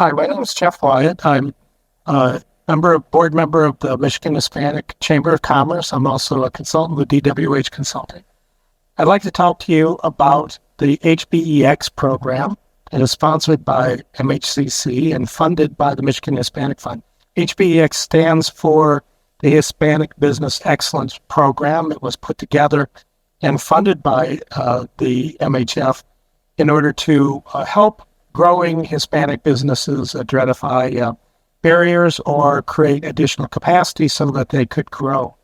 Hi, my name is Jeff Wyatt. I'm a board member of the Michigan Hispanic Chamber of Commerce. I'm also a consultant with DWH Consulting. I'd like to talk to you about the HBeX program. It is sponsored by MHCC and funded by the Michigan Hispanic Fund. HBeX stands for the Hispanic Business Excellence Program. It was put together and funded by the MHF in order to help growing Hispanic businesses identify barriers or create additional capacity so that they could grow.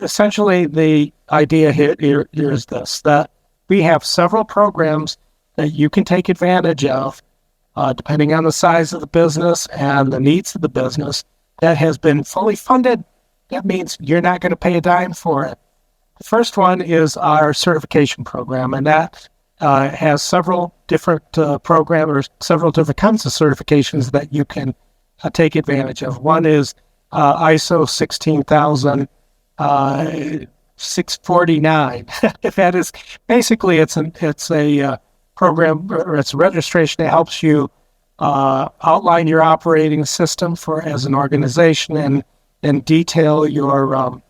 Essentially, the idea here is this, that we have several programs that you can take advantage of, depending on the size of the business and the needs of the business, that has been fully funded. That means you're not going to pay a dime for it. The first one is our certification program, and that has several different programs, several different kinds of certifications that you can take advantage of. One is ISO 16649. That is basically it's a program, or it's a registration that helps you outline your operating system as an organization and detail your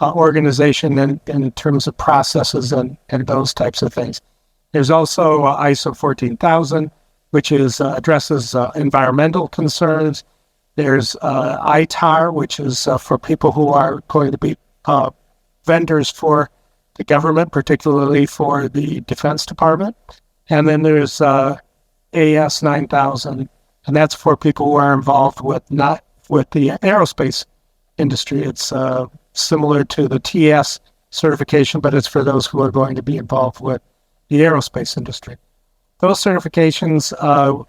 organization in terms of processes and those types of things. There's also ISO 14000, which addresses environmental concerns. There's ITAR, which is for people who are going to be vendors for the government, particularly for the Defense Department. And then there's AS 9000, and that's for people who are involved with the aerospace industry. It's similar to the TS certification, but it's for those who are going to be involved with the aerospace industry. Those certifications,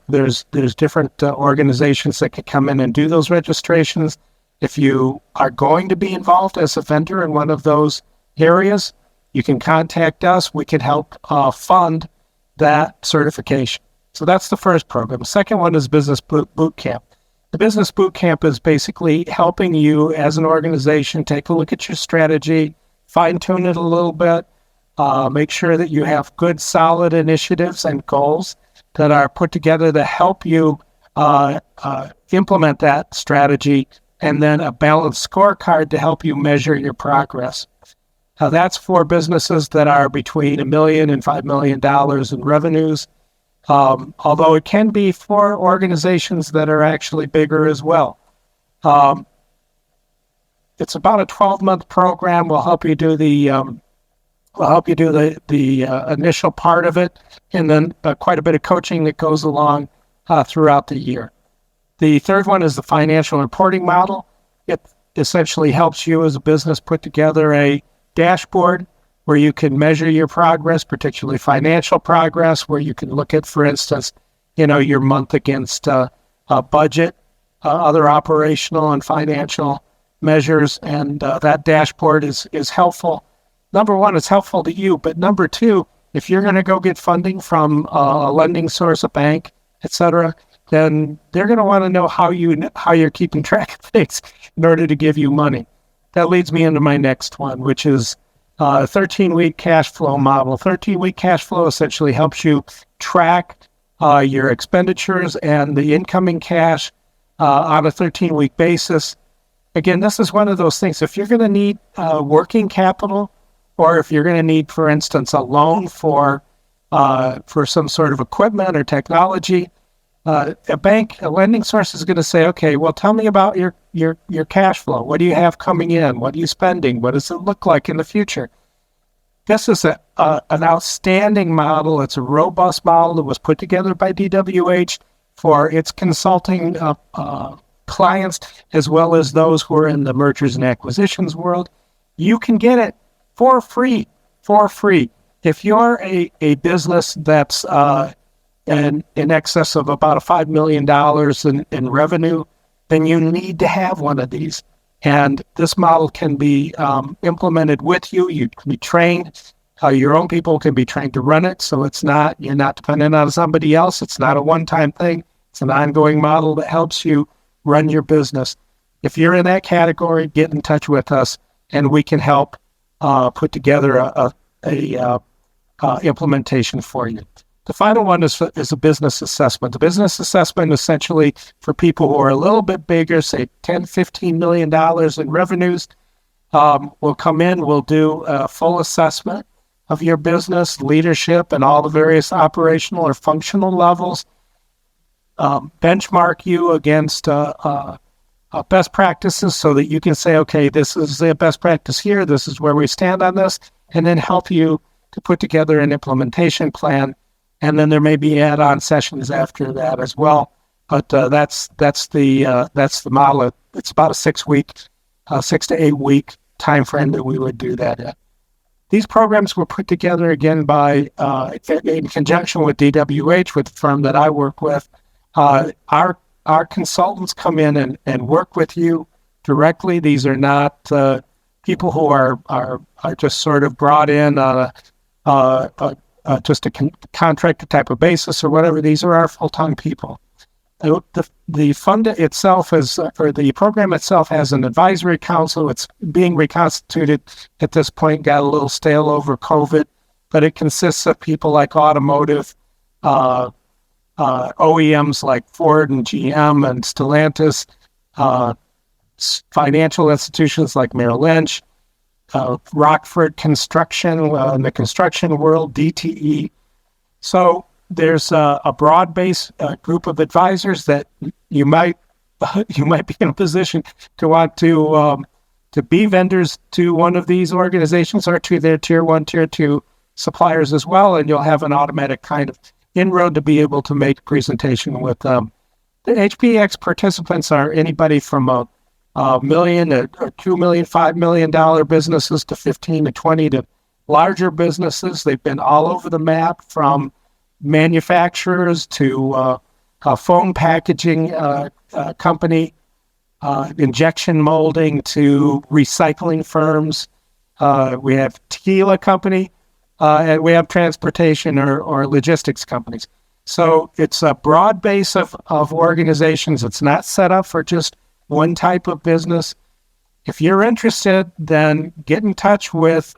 there's different organizations that can come in and do those registrations. If you are going to be involved as a vendor in one of those areas, you can contact us. We can help fund that certification. So that's the first program. The second one is Business Boot Camp. The Business Boot Camp is basically helping you as an organization take a look at your strategy, fine-tune it a little bit, make sure that you have good, solid initiatives and goals that are put together to help you implement that strategy, and then a balanced scorecard to help you measure your progress. Now, that's for businesses that are between $1 million and $5 million in revenues, although it can be for organizations that are actually bigger as well. It's about a 12-month program. We'll help you do the initial part of it, and then quite a bit of coaching that goes along throughout the year. The third one is the financial reporting model. It essentially helps you as a business put together a dashboard where you can measure your progress, particularly financial progress, where you can look at, for instance, your month against budget, other operational and financial measures, and that dashboard is helpful. Number one, it's helpful to you, but number two, if you're going to go get funding from a lending source, a bank, etc., then they're going to want to know how you're keeping track of things in order to give you money. That leads me into my next one, which is a 13-week cash flow model. 13-week cash flow essentially helps you track your expenditures and the incoming cash on a 13-week basis. Again, this is one of those things. If you're going to need working capital, or if you're going to need, for instance, a loan for some sort of equipment or technology, a lending source is going to say, okay, well, tell me about your cash flow. What do you have coming in? What are you spending? What does it look like in the future? This is an outstanding model. It's a robust model that was put together by DWH for its consulting clients, as well as those who are in the mergers and acquisitions world. You can get it for free. If you're a business that's in excess of about $5 million in revenue, then you need to have one of these. And this model can be implemented with you. You can be trained. Your own people can be trained to run it. So you're not dependent on somebody else. It's not a one-time thing. It's an ongoing model that helps you run your business. If you're in that category, get in touch with us, and we can help put together a implementation for you. The final one is a business assessment. The business assessment essentially for people who are a little bit bigger, say $10, $15 million in revenues, will come in, we'll do a full assessment of your business, leadership, and all the various operational or functional levels, benchmark you against best practices so that you can say, okay, this is the best practice here, this is where we stand on this, and then help you to put together an implementation plan. And then there may be add-on sessions after that as well. But that's the model. It's about a 6 to 8 week time frame that we would do that in. These programs were put together again by in conjunction with DWH, with the firm that I work with. Our consultants come in and work with you directly. These are not people who are just sort of brought in on just a contractor type of basis or whatever. These are our full-time people. The fund itself or the program itself has an advisory council. It's being reconstituted at this point, got a little stale over COVID, but it consists of people like automotive, OEMs like Ford and GM and Stellantis, financial institutions like Merrill Lynch, Rockford Construction, in the construction world, DTE. So there's a broad-based group of advisors that you might be in a position to want to be vendors to one of these organizations or to their tier 1, tier 2 suppliers as well, and you'll have an automatic kind of inroad to be able to make a presentation with them. The HBeX participants are anybody from a $1 million or $2 million, $5 million businesses to 15 to 20 to larger businesses. They've been all over the map, from manufacturers to a foam packaging company, injection molding to recycling firms. We have tequila company, and we have transportation or logistics companies. So it's a broad base of organizations. It's not set up for just one type of business. If you're interested, then get in touch with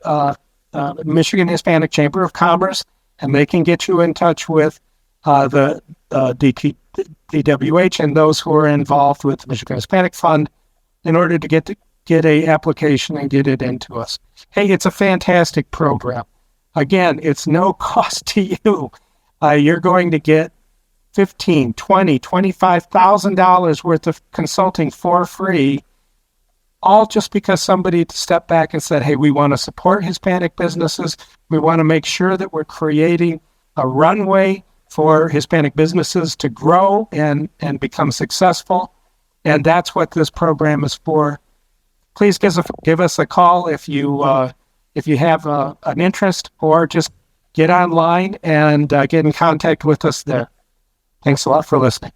Michigan Hispanic Chamber of Commerce, and they can get you in touch with the DWH and those who are involved with the Michigan Hispanic Fund in order to get a application and get it into us. Hey, it's a fantastic program. Again, it's no cost to you. You're going to get $15,000, $20,000, $25,000 worth of consulting for free, all just because somebody stepped back and said, hey, we want to support Hispanic businesses. We want to make sure that we're creating a runway for Hispanic businesses to grow and become successful. And that's what this program is for. Please give us a call if you have an interest, or just get online and get in contact with us there. Thanks a lot for listening.